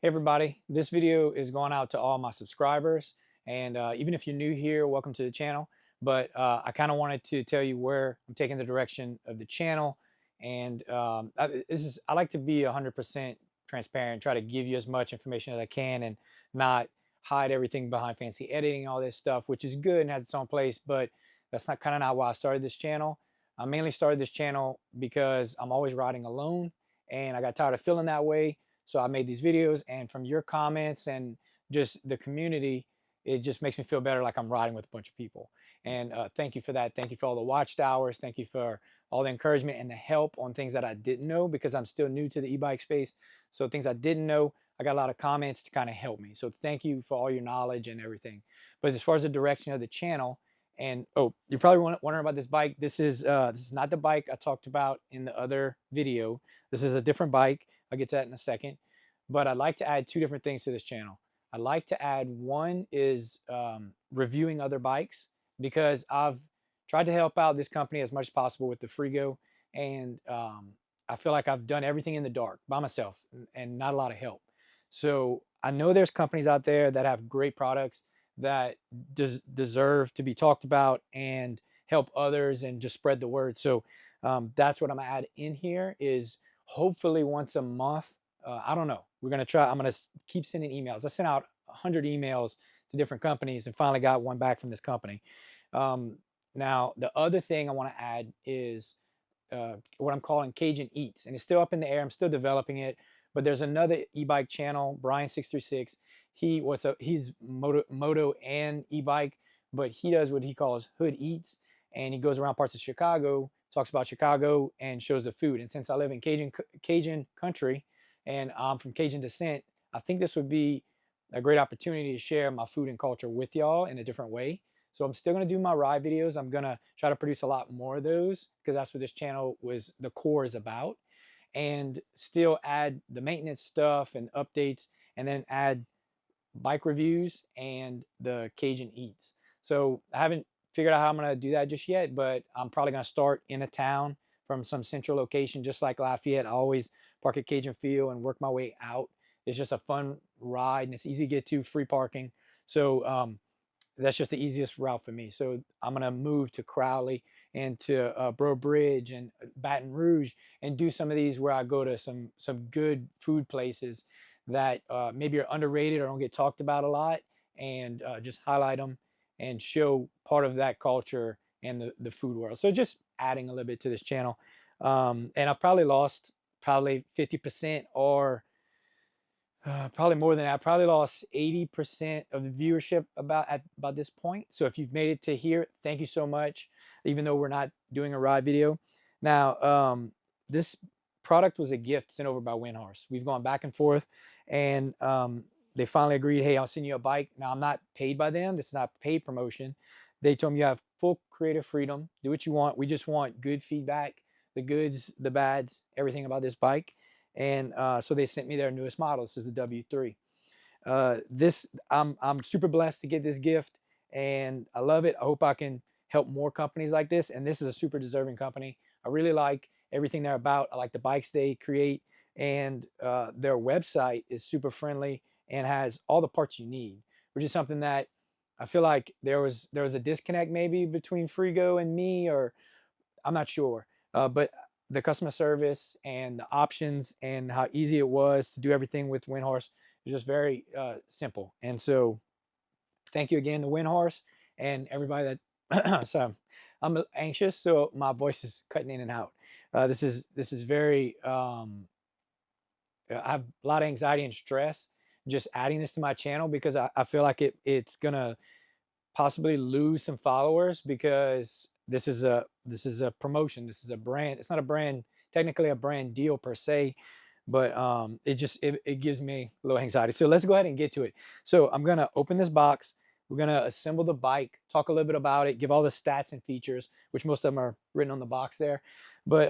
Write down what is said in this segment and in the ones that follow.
Hey everybody, this video is going out to all my subscribers, and even if you're new here, welcome to the channel. But I kind of wanted to tell you where I'm taking the direction of the channel, and I like to be 100% transparent, try to give you as much information as I can, and not hide everything behind fancy editing, all this stuff, which is good and has its own place. But that's not kind of not why I started this channel. I mainly started this channel because I'm always riding alone, and I got tired of feeling that way. So I made these videos, and from your comments and just the community, it just makes me feel better, like I'm riding with a bunch of people. And thank you for that. Thank you for all the watched hours. Thank you for all the encouragement and the help on things that I didn't know, because I'm still new to the e-bike space. So things I didn't know, I got a lot of comments to kind of help me. So thank you for all your knowledge and everything. But as far as the direction of the channel, and oh, you're probably wondering about this bike. This is not the bike I talked about in the other video. This is a different bike. I'll get to that in a second. But I'd like to add two different things to this channel. I'd like to add, one is reviewing other bikes, because I've tried to help out this company as much as possible with the Freego, and I feel like I've done everything in the dark by myself and not a lot of help. So I know there's companies out there that have great products that deserve to be talked about and help others and just spread the word. So that's what I'm gonna add in here, is hopefully once a month. I don't know. We're gonna try. I'm gonna keep sending emails. I sent out 100 emails to different companies and finally got one back from this company. Now the other thing I want to add is what I'm calling Cajun Eats, and it's still up in the air. I'm still developing it, but there's another e-bike channel, Brian636. He's moto and e-bike, but he does what he calls Hood Eats, and he goes around parts of Chicago, talks about Chicago, and shows the food. And since I live in Cajun country, and I'm from Cajun descent, I think this would be a great opportunity to share my food and culture with y'all in a different way. So I'm still going to do my ride videos. I'm going to try to produce a lot more of those, because that's what this channel was, the core is about, and still add the maintenance stuff and updates, and then add bike reviews and the Cajun Eats. So I haven't figured out how I'm going to do that just yet, but I'm probably going to start in a town from some central location, just like Lafayette. I always park at Cajun Field and work my way out. It's just a fun ride, and it's easy to get to, free parking. So that's just the easiest route for me. So I'm gonna move to Crowley and to Bro Bridge and Baton Rouge, and do some of these where I go to some good food places that maybe are underrated or don't get talked about a lot, and just highlight them and show part of that culture and the food world. So just adding a little bit to this channel. And I've probably lost 50%, or probably more than that. I probably lost 80% of the viewership about this point. So if you've made it to here, thank you so much, even though we're not doing a ride video. Now, this product was a gift sent over by Windhorse. We've gone back and forth, and they finally agreed, hey, I'll send you a bike. Now, I'm not paid by them. This is not paid promotion. They told me you have full creative freedom. Do what you want. We just want good feedback, the goods, the bads, everything about this bike. And so they sent me their newest model. This is the W3. I'm super blessed to get this gift, and I love it. I hope I can help more companies like this. And this is a super deserving company. I really like everything they're about. I like the bikes they create, and their website is super friendly and has all the parts you need, which is something that I feel like there was a disconnect maybe between Freego and me, or I'm not sure. But the customer service and the options and how easy it was to do everything with Windhorse is just very simple. And so thank you again to Windhorse and everybody that so I'm anxious, so my voice is cutting in and out. This is very I have a lot of anxiety and stress just adding this to my channel, because I feel like it's gonna possibly lose some followers, because this is a promotion. This is a brand. It's not a brand, technically a brand deal per se, but it gives me a little anxiety. So let's go ahead and get to it. So I'm gonna open this box. We're gonna assemble the bike, talk a little bit about it, give all the stats and features, which most of them are written on the box there, but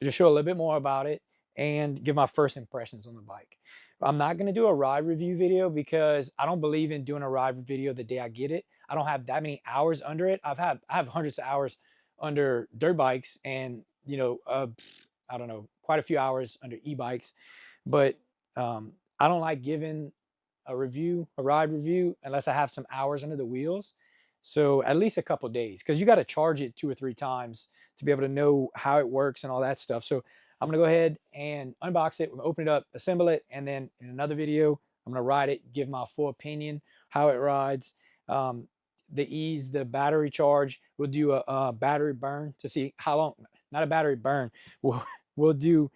just show a little bit more about it and give my first impressions on the bike. I'm not going to do a ride review video, because I don't believe in doing a ride video the day I get it. I don't have that many hours under it. I have hundreds of hours under dirt bikes, and I don't know, quite a few hours under e-bikes. But I don't like giving a ride review, unless I have some hours under the wheels. So at least a couple days, because you got to charge it 2 or 3 times to be able to know how it works and all that stuff. So I'm gonna go ahead and unbox it, open it up, assemble it, and then in another video, I'm gonna ride it, give my full opinion, how it rides, um, the ease, the battery charge. We'll do a battery burn to see how long, not a battery burn. We'll do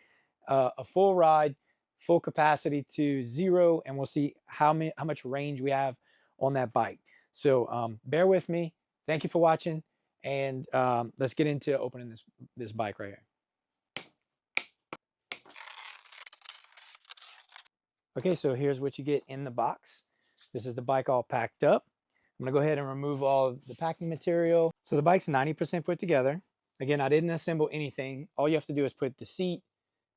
a full ride, full capacity to 0, and we'll see how much range we have on that bike. So bear with me. Thank you for watching, and let's get into opening this bike right here. Okay, so here's what you get in the box. This is the bike all packed up. I'm gonna go ahead and remove all the packing material. So the bike's 90% put together. Again, I didn't assemble anything. All you have to do is put the seat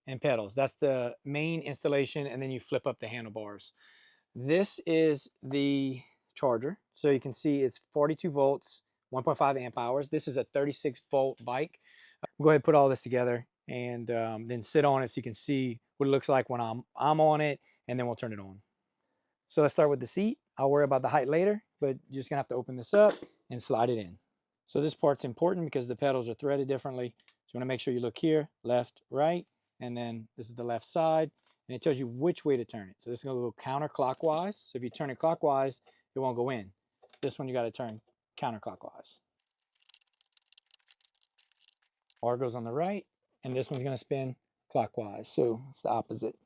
and pedals. That's the main installation, and then you flip up the handlebars. This is the charger. So you can see it's 42 volts, 1.5 amp hours. This is a 36 volt bike. We'll go ahead and put all this together, and then sit on it so you can see what it looks like when I'm on it, and then we'll turn it on. So let's start with the seat. I'll worry about the height later, but you're just gonna have to open this up and slide it in. So this part's important because the pedals are threaded differently. So you wanna make sure you look here, left, right, and then this is the left side, and it tells you which way to turn it. So this is gonna go counterclockwise. So if you turn it clockwise, it won't go in. This one you gotta turn counterclockwise. R goes on the right, and this one's gonna spin clockwise. So it's the opposite.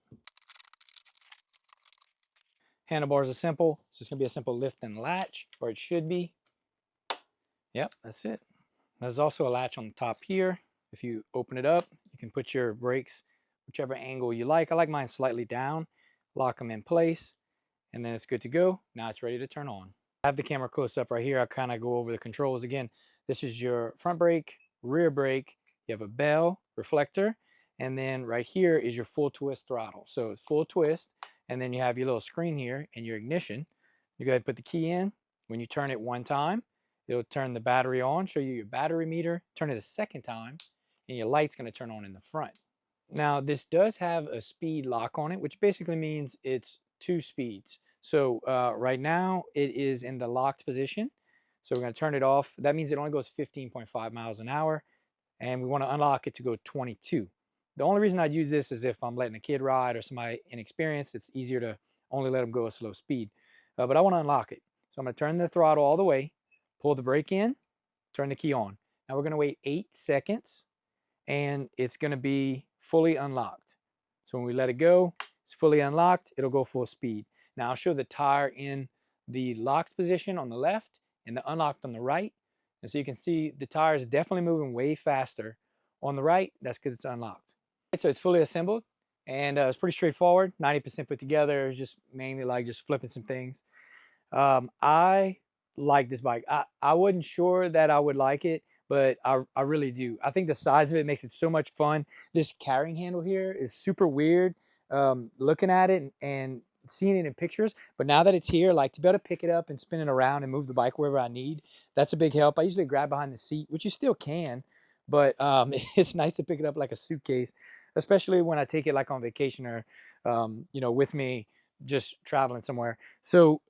Handlebars are simple. It's just gonna be a simple lift and latch, or it should be. Yep, that's it. There's also a latch on the top here. If you open it up, you can put your brakes whichever angle you like. I like mine slightly down. Lock them in place, and then it's good to go. Now it's ready to turn on. I have the camera close up right here. I kind of go over the controls again. This is your front brake, rear brake. You have a bell, reflector, and then right here is your full twist throttle. So it's full twist, and then you have your little screen here and your ignition. You go ahead and put the key in. When you turn it one time, it'll turn the battery on, show you your battery meter. Turn it a second time, and your light's going to turn on in the front. Now, this does have a speed lock on it, which basically means it's 2 speeds. So right now, it is in the locked position. So we're going to turn it off. That means it only goes 15.5 miles an hour, and we want to unlock it to go 22. The only reason I'd use this is if I'm letting a kid ride or somebody inexperienced. It's easier to only let them go a slow speed. But I want to unlock it. So I'm going to turn the throttle all the way, pull the brake in, turn the key on. Now we're going to wait 8 seconds, and it's going to be fully unlocked. So when we let it go, it's fully unlocked. It'll go full speed. Now I'll show the tire in the locked position on the left and the unlocked on the right. And so you can see the tire is definitely moving way faster on the right. That's because it's unlocked. So it's fully assembled, and it's pretty straightforward. 90% put together. It's just mainly like just flipping some things. I like this bike. I wasn't sure that I would like it, but I really do. I think the size of it makes it so much fun. This carrying handle here is super weird, looking at it and seeing it in pictures. But now that it's here, like to be able to pick it up and spin it around and move the bike wherever I need, that's a big help. I usually grab behind the seat, which you still can, but it's nice to pick it up like a suitcase, especially when I take it like on vacation or, with me just traveling somewhere. So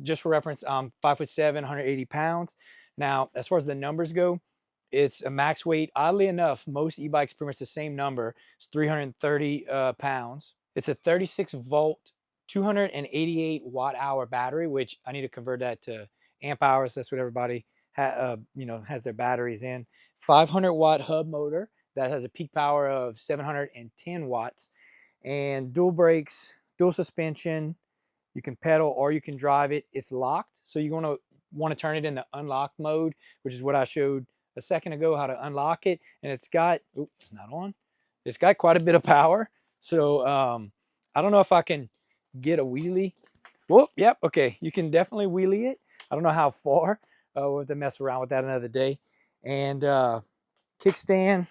just for reference, I'm 5'7", 180 pounds. Now, as far as the numbers go, it's a max weight. Oddly enough, most e-bikes pretty much the same number. It's 330 pounds. It's a 36 volt, 288 watt hour battery, which I need to convert that to amp hours. That's what everybody has their batteries in. 500 watt hub motor that has a peak power of 710 watts, and dual brakes, dual suspension. You can pedal or you can drive it. It's locked, so you're going to want to turn it in the unlocked mode, which is what I showed a second ago, how to unlock it. And it's got, oops, it's not on. It's got quite a bit of power. So I don't know if I can get a wheelie. Whoop, yep, okay. You can definitely wheelie it. I don't know how far. We'll have to mess around with that another day. And kickstand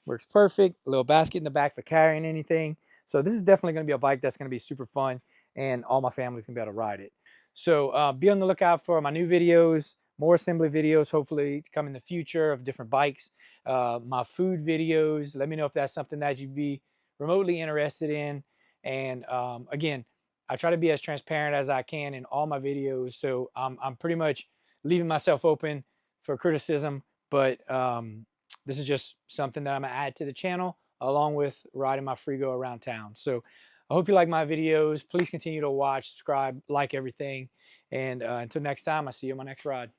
works perfect. A little basket in the back for carrying anything. So this is definitely going to be a bike that's going to be super fun, and all my family's going to be able to ride it. So be on the lookout for my new videos, more assembly videos, hopefully to come in the future of different bikes. My food videos, let me know if that's something that you'd be remotely interested in. And again, I try to be as transparent as I can in all my videos. So I'm pretty much leaving myself open for criticism, but this is just something that I'm gonna add to the channel along with riding my Freego around town. So I hope you like my videos. Please continue to watch, subscribe, like everything. And until next time, I'll see you on my next ride.